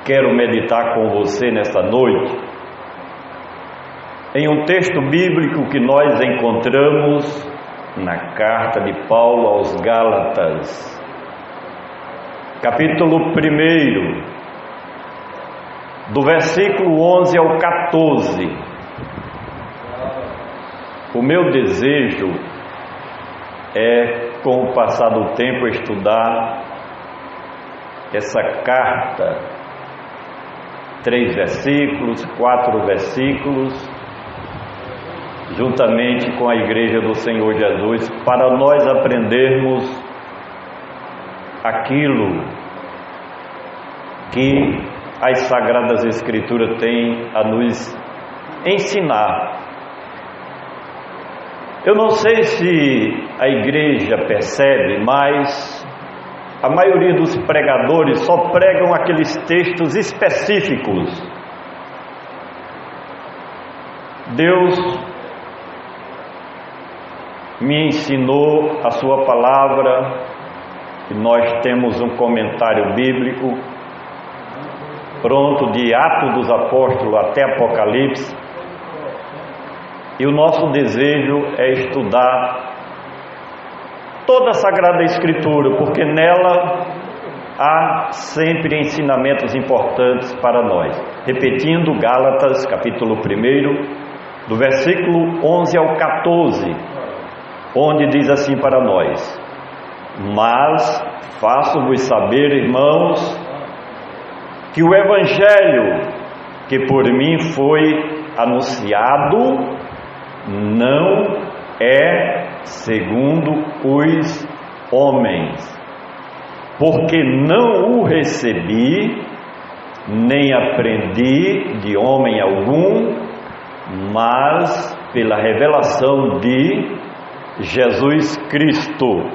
quero meditar com você nesta noite em um texto bíblico que nós encontramos na carta de Paulo aos Gálatas, capítulo 1, do versículo 11 ao 14. O meu desejo é, com o passar do tempo, estudar essa carta, 3 versículos, 4 versículos, juntamente com a Igreja do Senhor Jesus, para nós aprendermos aquilo que as Sagradas Escrituras têm a nos ensinar. Eu não sei se a igreja percebe, mas a maioria dos pregadores só pregam aqueles textos específicos. Deus me ensinou a sua palavra, e nós temos um comentário bíblico pronto de Atos dos Apóstolos até Apocalipse, e o nosso desejo é estudar toda a Sagrada Escritura, porque nela há sempre ensinamentos importantes para nós. Repetindo, Gálatas, capítulo 1, do versículo 11 ao 14, onde diz assim para nós: mas faço-vos saber, irmãos, que o Evangelho que por mim foi anunciado não é segundo os homens, porque não o recebi, nem aprendi de homem algum, mas pela revelação de Jesus Cristo.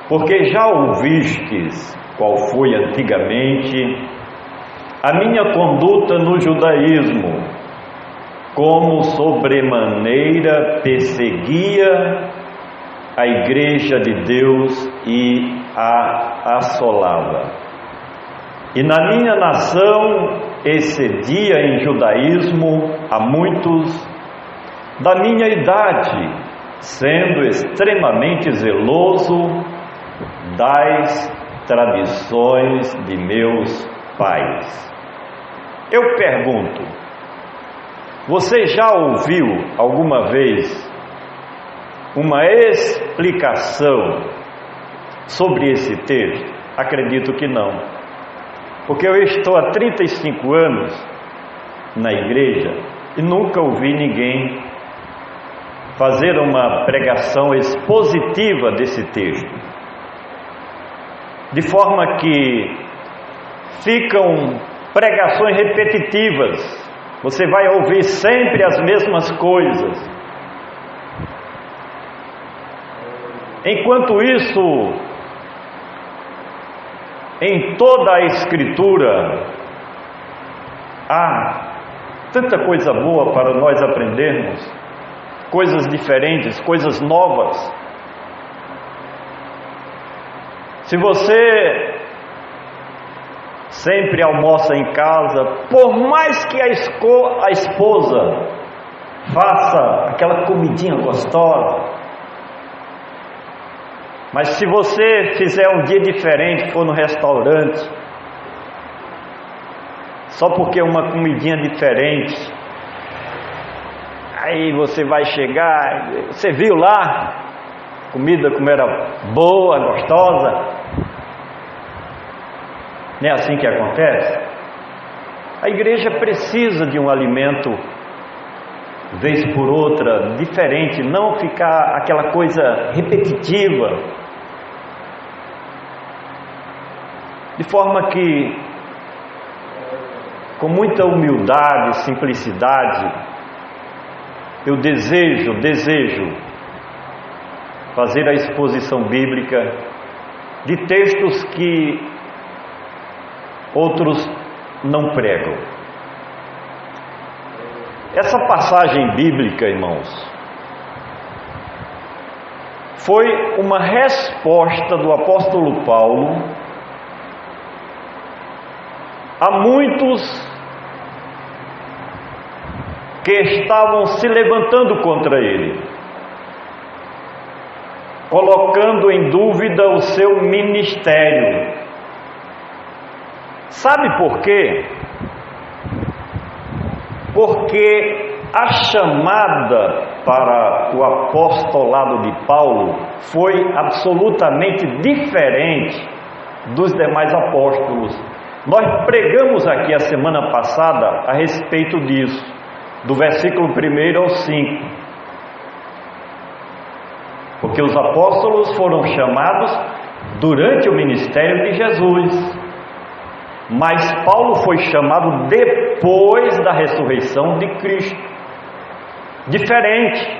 Porque já ouvistes qual foi antigamente a minha conduta no judaísmo, como sobremaneira perseguia a igreja de Deus e a assolava. E na minha nação excedia em judaísmo a muitos da minha idade, sendo extremamente zeloso das tradições de meus pais. Eu pergunto: você já ouviu alguma vez uma explicação sobre esse texto? Acredito que não, porque eu estou há 35 anos na igreja e nunca ouvi ninguém fazer uma pregação expositiva desse texto, de forma que ficam pregações repetitivas. Você vai ouvir sempre as mesmas coisas. Enquanto isso, em toda a Escritura há tanta coisa boa para nós aprendermos, coisas diferentes, coisas novas. Se você sempre almoça em casa, por mais que a esposa faça aquela comidinha gostosa, mas se você fizer um dia diferente, for no restaurante, só porque é uma comidinha diferente, aí você vai chegar, você viu lá, comida como era boa, gostosa. Não é assim que acontece? A igreja precisa de um alimento, vez por outra, diferente, não ficar aquela coisa repetitiva, de forma que, com muita humildade, simplicidade, eu desejo fazer a exposição bíblica de textos que outros não pregam. Essa passagem bíblica, irmãos, foi uma resposta do apóstolo Paulo há muitos que estavam se levantando contra ele, colocando em dúvida o seu ministério. Sabe por quê? Porque a chamada para o apostolado de Paulo foi absolutamente diferente dos demais apóstolos. Nós pregamos aqui a semana passada a respeito disso, do versículo 1 ao 5. Porque os apóstolos foram chamados durante o ministério de Jesus, mas Paulo foi chamado depois da ressurreição de Cristo. Diferente.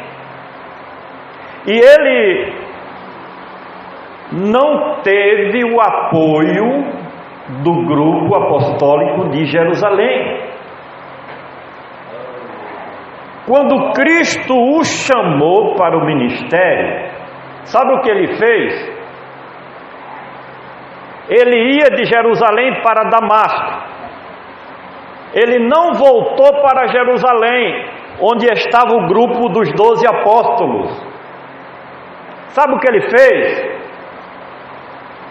E ele não teve o apoio do grupo apostólico de Jerusalém. Quando Cristo o chamou para o ministério, sabe o que ele fez? Ele ia de Jerusalém para Damasco. Ele não voltou para Jerusalém, onde estava o grupo dos 12 apóstolos. Sabe o que ele fez?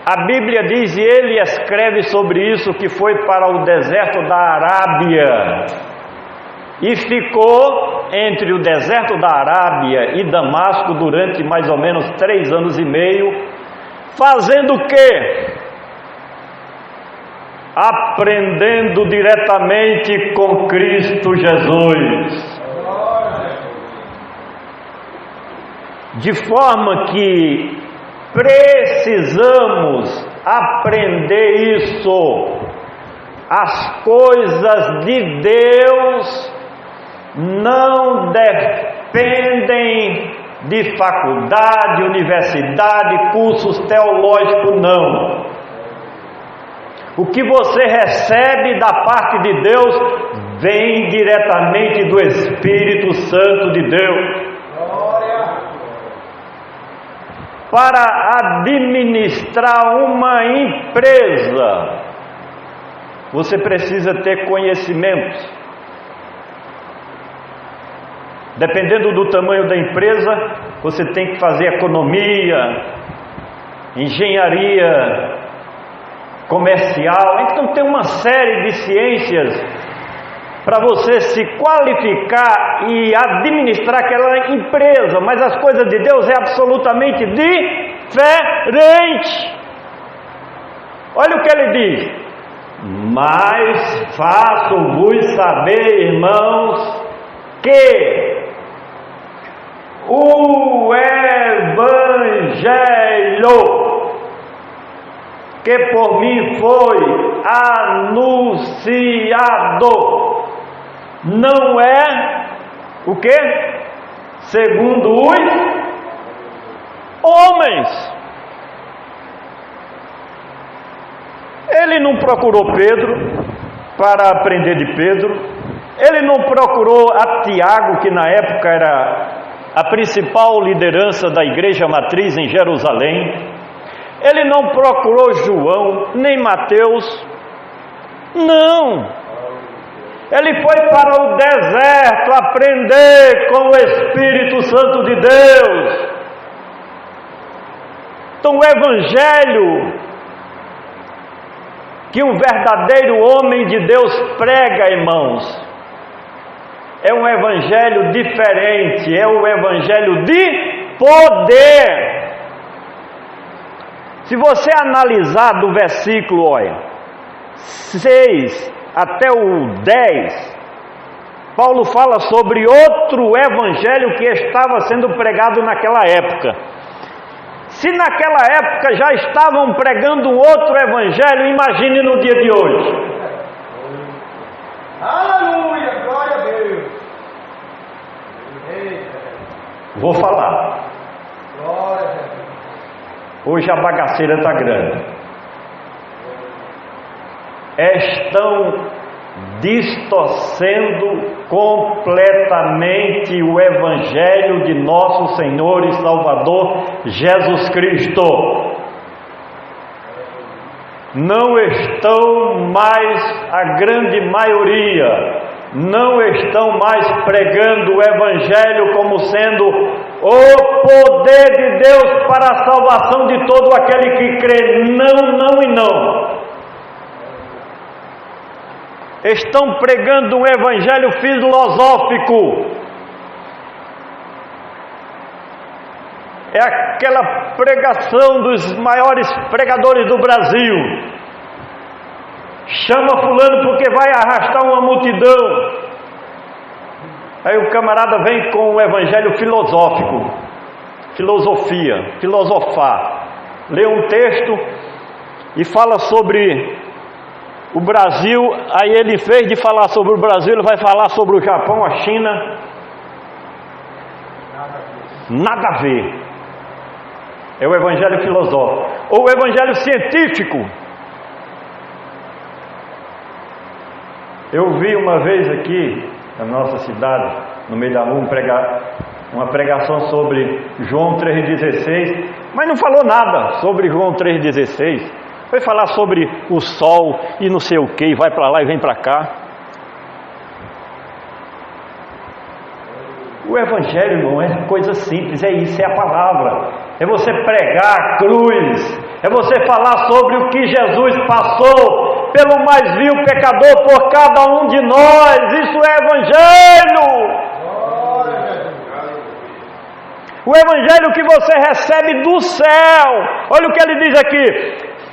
A Bíblia diz, e ele escreve sobre isso, que foi para o deserto da Arábia e ficou entre o deserto da Arábia e Damasco durante mais ou menos 3 anos e meio, fazendo o quê? Aprendendo diretamente com Cristo Jesus. De forma que precisamos aprender isso. As coisas de Deus não dependem de faculdade, universidade, cursos teológicos, não. O que você recebe da parte de Deus vem diretamente do Espírito Santo de Deus. Para administrar uma empresa, você precisa ter conhecimentos. Dependendo do tamanho da empresa, você tem que fazer economia, engenharia comercial. Então tem uma série de ciências para você se qualificar e administrar aquela empresa, mas as coisas de Deus é absolutamente diferente. Olha o que ele diz: mas faço-vos saber, irmãos, que o Evangelho que por mim foi anunciado não é o que? Segundo os homens. Ele não procurou Pedro para aprender de Pedro. Ele não procurou a Tiago, que na época era a principal liderança da igreja matriz em Jerusalém. Ele não procurou João, nem Mateus. Não. Ele foi para o deserto aprender com o Espírito Santo de Deus. Então o Evangelho que um verdadeiro homem de Deus prega, irmãos, é um Evangelho diferente, é um Evangelho de poder. Se você analisar do versículo, 6 até o 10, Paulo fala sobre outro evangelho que estava sendo pregado naquela época. Se naquela época já estavam pregando um outro evangelho, imagine no dia de hoje. Aleluia, glória a Deus. Vou falar. Glória a Deus. Hoje a bagaceira está grande. Estão distorcendo completamente o Evangelho de nosso Senhor e Salvador Jesus Cristo. não estão mais, a grande maioria, não estão mais pregando o Evangelho como sendo o poder de Deus para a salvação de todo aquele que crê. Não, não e não. Estão pregando um Evangelho filosófico. É aquela pregação dos maiores pregadores do Brasil. Chama fulano porque vai arrastar uma multidão. Aí o camarada vem com o evangelho filosófico, filosofia, filosofar. Lê um texto e fala sobre o Brasil. Aí ele, em vez de falar sobre o Brasil, ele vai falar sobre o Japão, a China. Nada a ver. É o evangelho filosófico. Ou o evangelho científico. Eu vi uma vez aqui na nossa cidade, no meio da rua, uma pregação sobre João 3,16, mas não falou nada sobre João 3,16. Foi falar sobre o sol e não sei o que, vai para lá e vem para cá. O evangelho, irmão, é coisa simples, é isso, é a palavra. É você pregar a cruz, é você falar sobre o que Jesus passou pelo mais vil pecador por cada um de nós. Isso é evangelho. O evangelho que você recebe do céu. Olha o que ele diz aqui: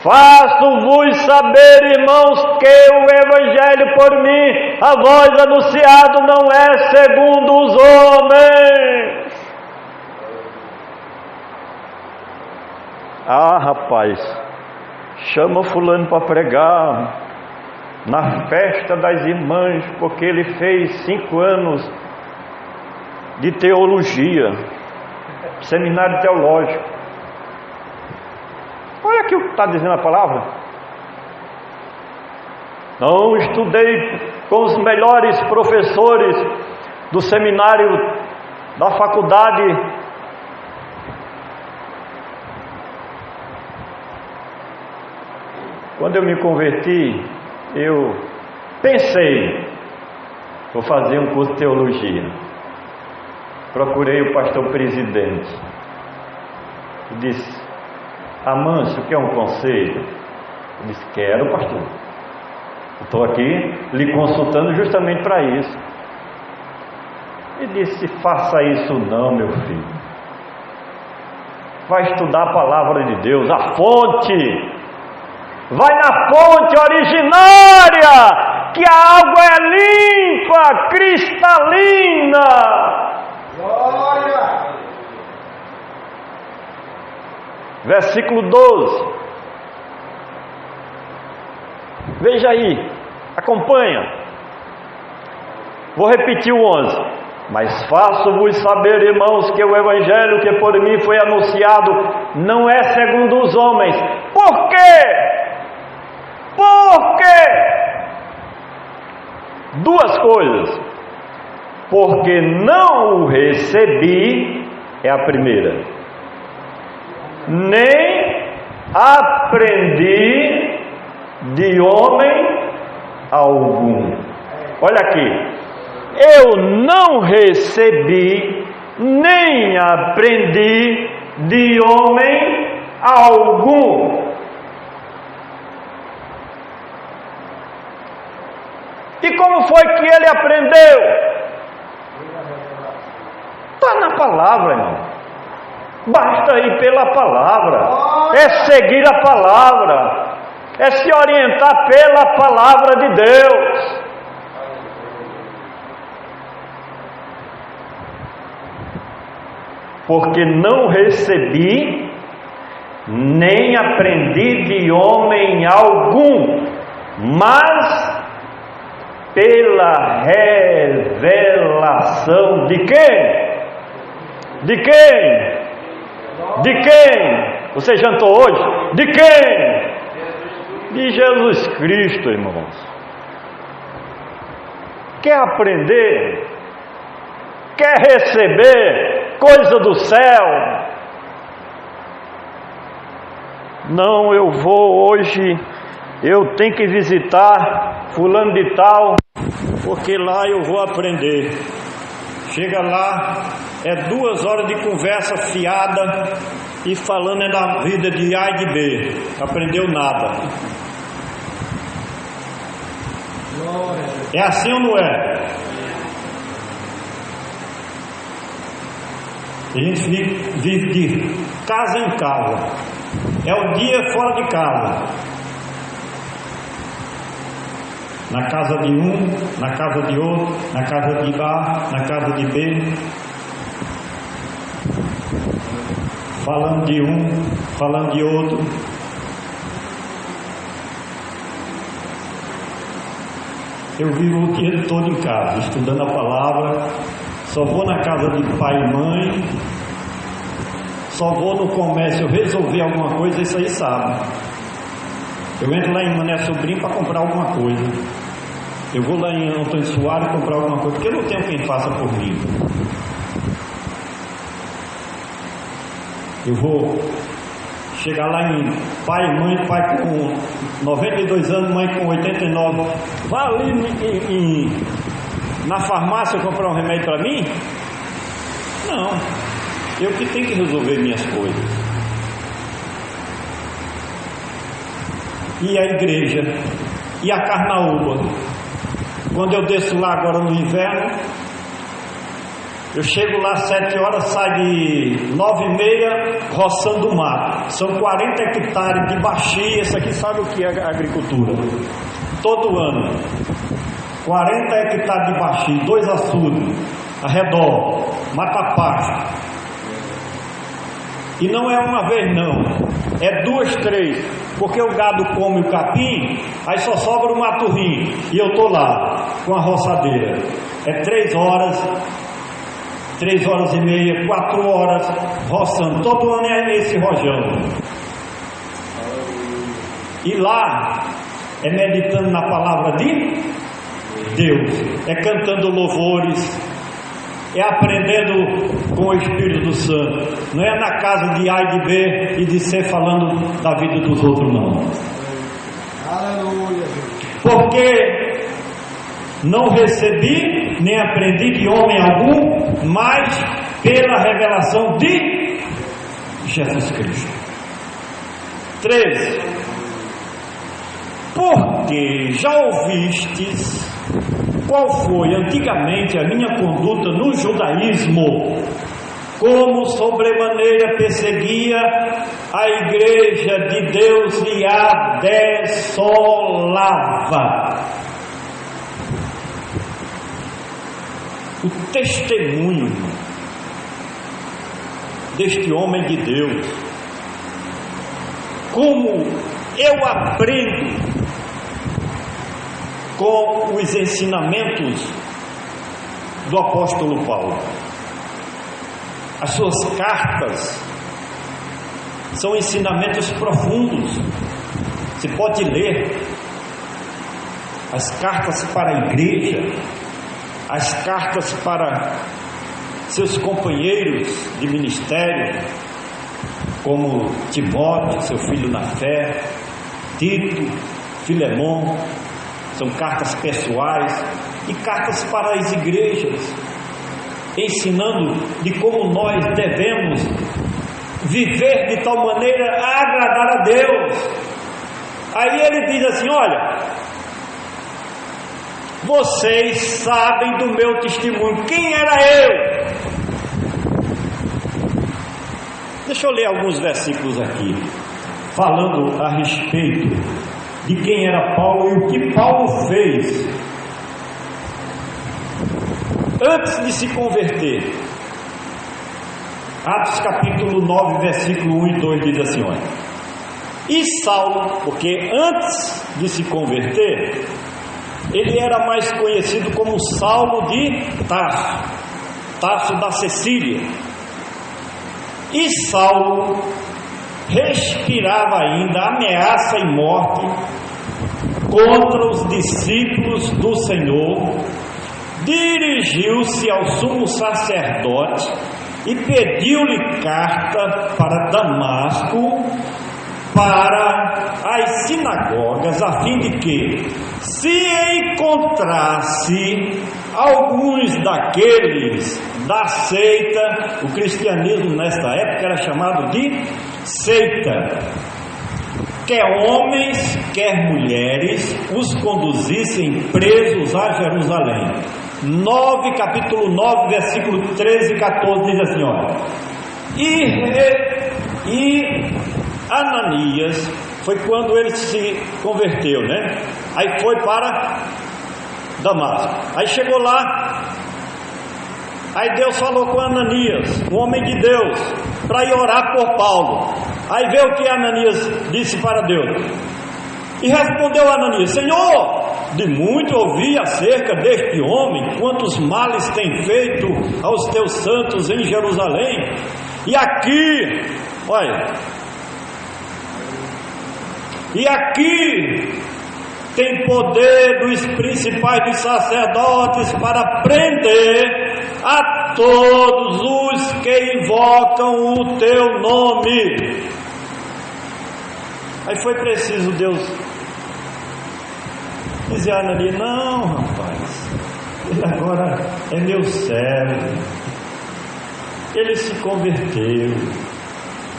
faço-vos saber, irmãos, que o evangelho por mim a vós anunciado não é segundo os homens. Ah, rapaz, chama fulano para pregar na festa das irmãs, porque ele fez 5 anos de teologia, seminário teológico. Olha aqui o que está dizendo a palavra. Não estudei com os melhores professores do seminário, da faculdade. Quando eu me converti, eu pensei, vou fazer um curso de teologia. Procurei o pastor presidente e disse: Amâncio, quer um conselho? Eu disse: quero, pastor. Estou aqui lhe consultando justamente para isso. Ele disse: faça isso não, meu filho. Vai estudar a palavra de Deus, a fonte. Vai na fonte originária, que a água é limpa, cristalina. Glória! Versículo 12. Veja aí, acompanha. Vou repetir o 11. Mas faço-vos saber, irmãos, que o evangelho que por mim foi anunciado não é segundo os homens. Por quê? Por quê? 2 coisas. Porque não o recebi, é a primeira. Nem aprendi de homem algum. Olha aqui. Eu não recebi, nem aprendi de homem algum. E como foi que ele aprendeu? Está na palavra, irmão. Basta ir pela palavra. É seguir a palavra. É se orientar pela palavra de Deus. Porque não recebi, nem aprendi de homem algum, mas pela revelação de quem? De quem? De quem? Você jantou hoje? De quem? De Jesus Cristo, irmãos. Quer aprender? Quer receber coisa do céu? Não, eu vou hoje eu tenho que visitar fulano de tal, porque lá eu vou aprender. Chega lá, é 2 horas de conversa fiada e falando da vida de A e de B. Aprendeu nada. É assim ou não é? A gente vive de casa em casa. É o dia fora de casa. Na casa de um, na casa de outro, na casa de A, na casa de B. Falando de um, falando de outro. Eu vivo o dia todo em casa, estudando a palavra. Só vou na casa de pai e mãe. Só vou no comércio resolver alguma coisa, isso aí sabe. Eu entro lá em Mané Sobrinho para comprar alguma coisa. Eu vou lá em Antônio Soares comprar alguma coisa, porque eu não tenho quem faça por mim. Eu vou chegar lá em pai e mãe, pai com 92 anos, mãe com 89. Vá ali na farmácia comprar um remédio para mim? Não. Eu que tenho que resolver minhas coisas. E a igreja? E a carnaúba? Quando eu desço lá agora no inverno, eu chego lá 7 horas, saio de 9h30 roçando o mato. São 40 hectares de baixia. Isso aqui sabe o que é agricultura? Todo ano 40 hectares de baixia, 2 açudes, arredor, mata pasto. E não é uma vez não, é 2, 3, porque o gado come o capim, aí só sobra o maturrim, e eu tô lá, com a roçadeira. É 3 horas, 3 horas e meia, 4 horas, roçando. Todo ano é esse rojão. E lá, é meditando na palavra de Deus, é cantando louvores, é aprendendo com o Espírito do Santo. Não é na casa de A e de B e de C falando da vida dos outros, não. Aleluia. Porque não recebi nem aprendi de homem algum, mas pela revelação de Jesus Cristo. 13. Porque já ouvistes qual foi antigamente a minha conduta no judaísmo, como sobremaneira perseguia a igreja de Deus e a desolava. O testemunho deste homem de Deus, como eu aprendo com os ensinamentos do apóstolo Paulo. As suas cartas são ensinamentos profundos. Você pode ler as cartas para a igreja, as cartas para seus companheiros de ministério, como Timóteo, seu filho na fé, Tito, Filemon. São cartas pessoais e cartas para as igrejas, ensinando de como nós devemos viver de tal maneira a agradar a Deus. Aí ele diz assim: olha, vocês sabem do meu testemunho. Quem era eu? Deixa eu ler alguns versículos aqui, falando a respeito de quem era Paulo e o que Paulo fez antes de se converter. Atos capítulo 9, versículo 1 e 2 diz assim: olha, e Saulo, porque antes de se converter, ele era mais conhecido como Saulo de Tarso, Tarso da Cecília. E Saulo respirava ainda ameaça e morte contra os discípulos do Senhor. Dirigiu-se ao sumo sacerdote e pediu-lhe carta para Damasco, para as sinagogas, a fim de que, se encontrasse alguns daqueles da seita, o cristianismo nesta época era chamado de seita, quer homens, quer mulheres, os conduzissem presos a Jerusalém. Capítulo 9, versículo 13 e 14 diz assim, olha: e Ananias, foi quando ele se converteu, né? Aí foi para Damasco, aí chegou lá, aí Deus falou com Ananias, um homem de Deus, para ir orar por Paulo. Aí vê o que Ananias disse para Deus, e respondeu Ananias: Senhor, de muito ouvi acerca deste homem, quantos males tem feito aos teus santos em Jerusalém, e aqui, olha, e aqui tem poder dos principais dos sacerdotes para prender a todos os que invocam o teu nome. Aí foi preciso Deus dizer a Ananias: não, rapaz, ele agora é meu servo, ele se converteu,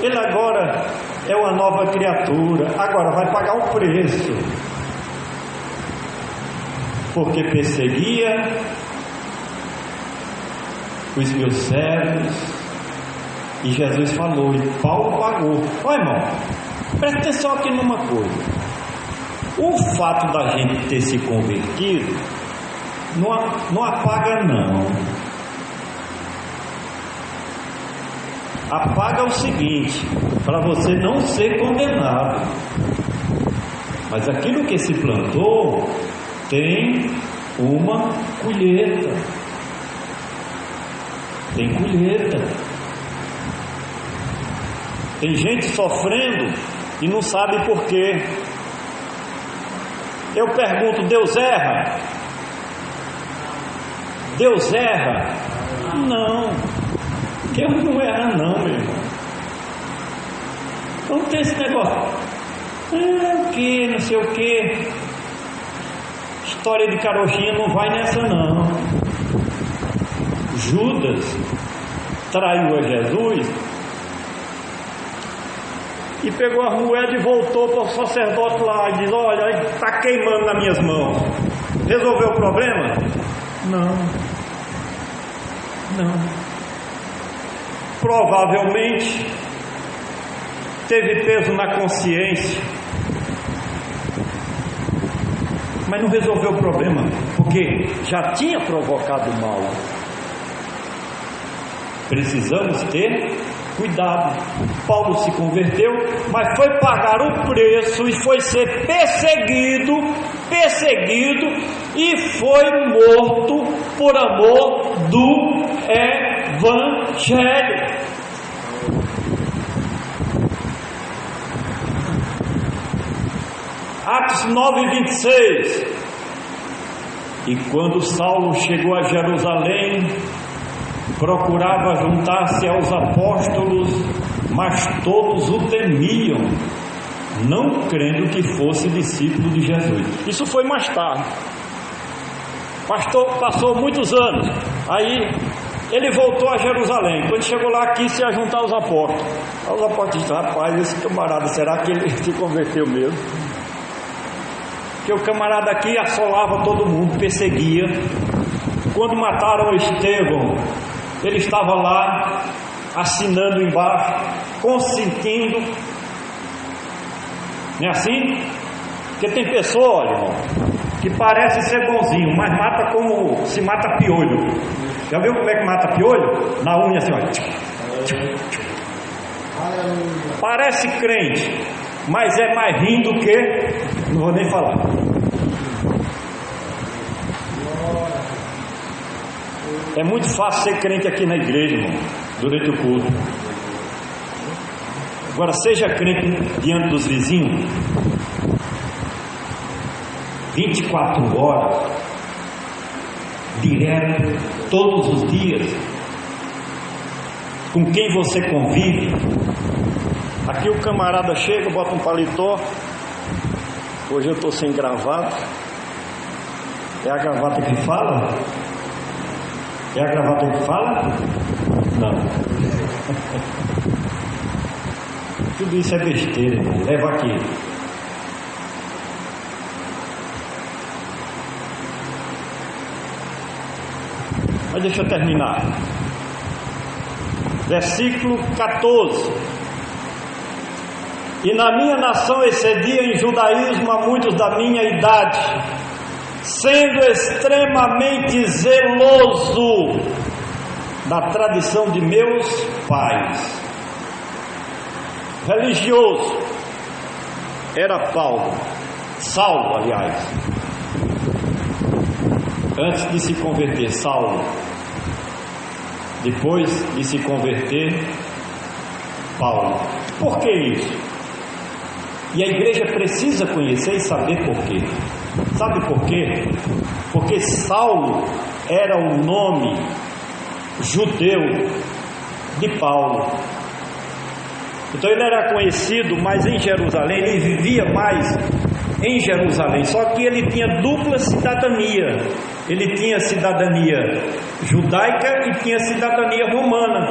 ele agora é uma nova criatura, agora vai pagar um preço, porque perseguia os meus servos. E Jesus falou, e Paulo pagou. Olha, irmão, presta atenção aqui numa coisa: o fato da gente ter se convertido não apaga, não. Apaga o seguinte, para você não ser condenado. Mas aquilo que se plantou tem uma colheita. Tem colheita. Tem gente sofrendo e não sabe por quê. Eu pergunto: Deus erra? Deus erra? Não, Deus não erra não, meu irmão. Não tem esse negócio, o que, não sei o que, história de carochinha não vai nessa não. Judas traiu a Jesus e pegou a moeda e voltou para o sacerdote lá e diz: olha, está queimando nas minhas mãos. Resolveu o problema? Não. Provavelmente teve peso na consciência, mas não resolveu o problema, porque já tinha provocado mal. Precisamos ter cuidado. Paulo se converteu, mas foi pagar o preço e foi ser perseguido e foi morto por amor do Evangelho. Atos 9:26. E quando Saulo chegou a Jerusalém, procurava juntar-se aos apóstolos, mas todos o temiam, não crendo que fosse discípulo de Jesus. Isso foi mais tarde. Passou muitos anos. Aí ele voltou a Jerusalém. Quando chegou lá, quis se juntar aos apóstolos. Os apóstolos disseram: rapaz, esse camarada, será que ele se converteu mesmo? Porque o camarada aqui assolava todo mundo, perseguia. Quando mataram Estevão, ele estava lá, assinando embaixo, consentindo. Não é assim? Porque tem pessoa, olha, irmão, que parece ser bonzinho, mas mata como se mata piolho. Já viu como é que mata piolho? Na unha assim, olha. Parece crente, mas é mais ruim do que... não vou nem falar. É muito fácil ser crente aqui na igreja, irmão, durante o culto. Agora, seja crente diante dos vizinhos, 24 horas, direto, todos os dias, com quem você convive, Aqui o camarada chega, bota um paletó. Hoje eu estou sem gravata. É a gravata que fala? É a gravata que fala? Não. Tudo isso é besteira, irmão. Leva aqui. Mas deixa eu terminar. Versículo 14. E na minha nação excedia em judaísmo a muitos da minha idade, sendo extremamente zeloso da tradição de meus pais. Religioso era Saulo, aliás, antes de se converter, Saulo. Depois de se converter, Paulo. Por que isso? E a igreja precisa conhecer e saber por quê. Sabe por quê? Porque Saulo era o nome judeu de Paulo. Então ele era conhecido mais em Jerusalém, ele vivia mais em Jerusalém, só que ele tinha dupla cidadania. Ele tinha cidadania judaica e tinha cidadania romana.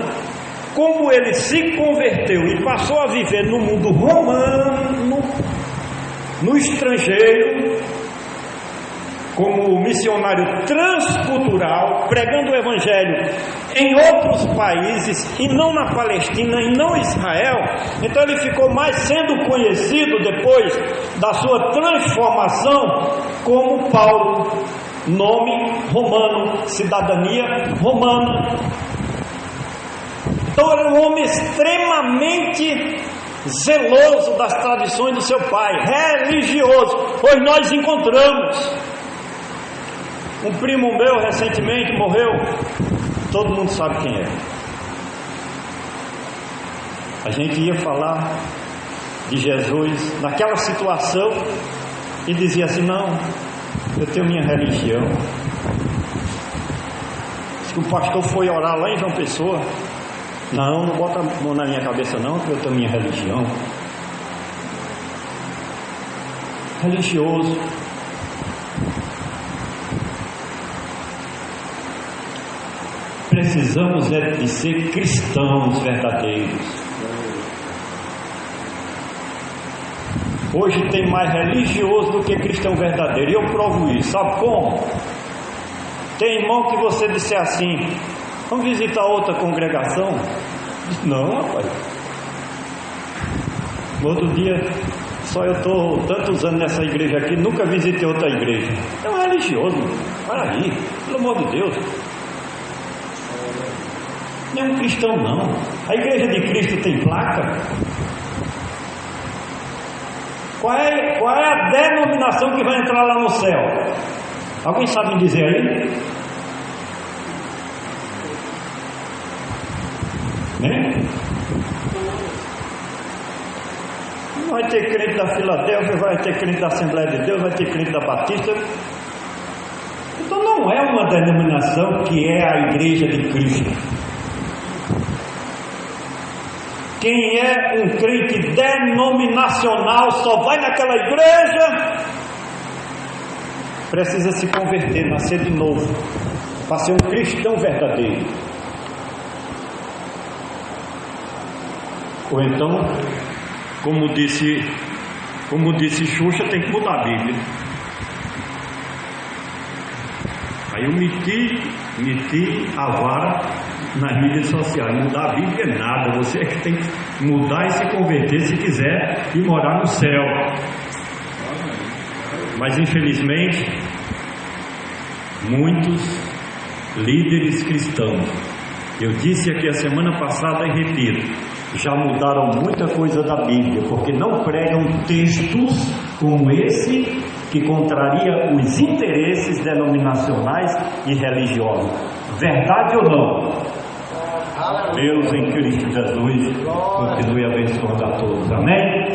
Como ele se converteu e passou a viver no mundo romano, no estrangeiro, como missionário transcultural, pregando o evangelho em outros países e não na Palestina e não em Israel, então ele ficou mais sendo conhecido depois da sua transformação como Paulo, nome romano, cidadania romana. Então era um homem extremamente zeloso das tradições do seu pai, religioso. Hoje nós encontramos um primo meu recentemente morreu, todo mundo sabe quem é. A gente ia falar de Jesus naquela situação e dizia assim: não, eu tenho minha religião. Diz que o pastor foi orar lá em João Pessoa. Não bota a mão na minha cabeça não, que eu tenho minha religião. Religioso. Precisamos de ser cristãos verdadeiros. Hoje tem mais religioso do que cristão verdadeiro. E eu provo isso. Sabe como? Tem irmão que você disser assim: vamos visitar outra congregação? Não, rapaz. No outro dia, só eu estou tantos anos nessa igreja aqui, nunca visitei outra igreja. É um religioso, para aí, pelo amor de Deus. Não é um cristão não. A igreja de Cristo tem placa? Qual é a denominação que vai entrar lá no céu? Alguém sabe me dizer aí? Né? Vai ter crente da Filadélfia, vai ter crente da Assembleia de Deus, vai ter crente da Batista. Então não é uma denominação que é a igreja de Cristo. Quem é um crente denominacional só vai naquela igreja, precisa se converter, nascer de novo, para ser um cristão verdadeiro. Ou então, como disse Xuxa, tem que mudar a Bíblia. Aí eu meti a vara nas mídias sociais. Mudar a Bíblia é nada, você é que tem que mudar e se converter se quiser e morar no céu. Mas infelizmente muitos líderes cristãos, eu disse aqui a semana passada e repito, já mudaram muita coisa da Bíblia, porque não pregam textos como esse, que contraria os interesses denominacionais e religiosos. Verdade ou não? Deus em Cristo Jesus continue abençoando a todos. Amém?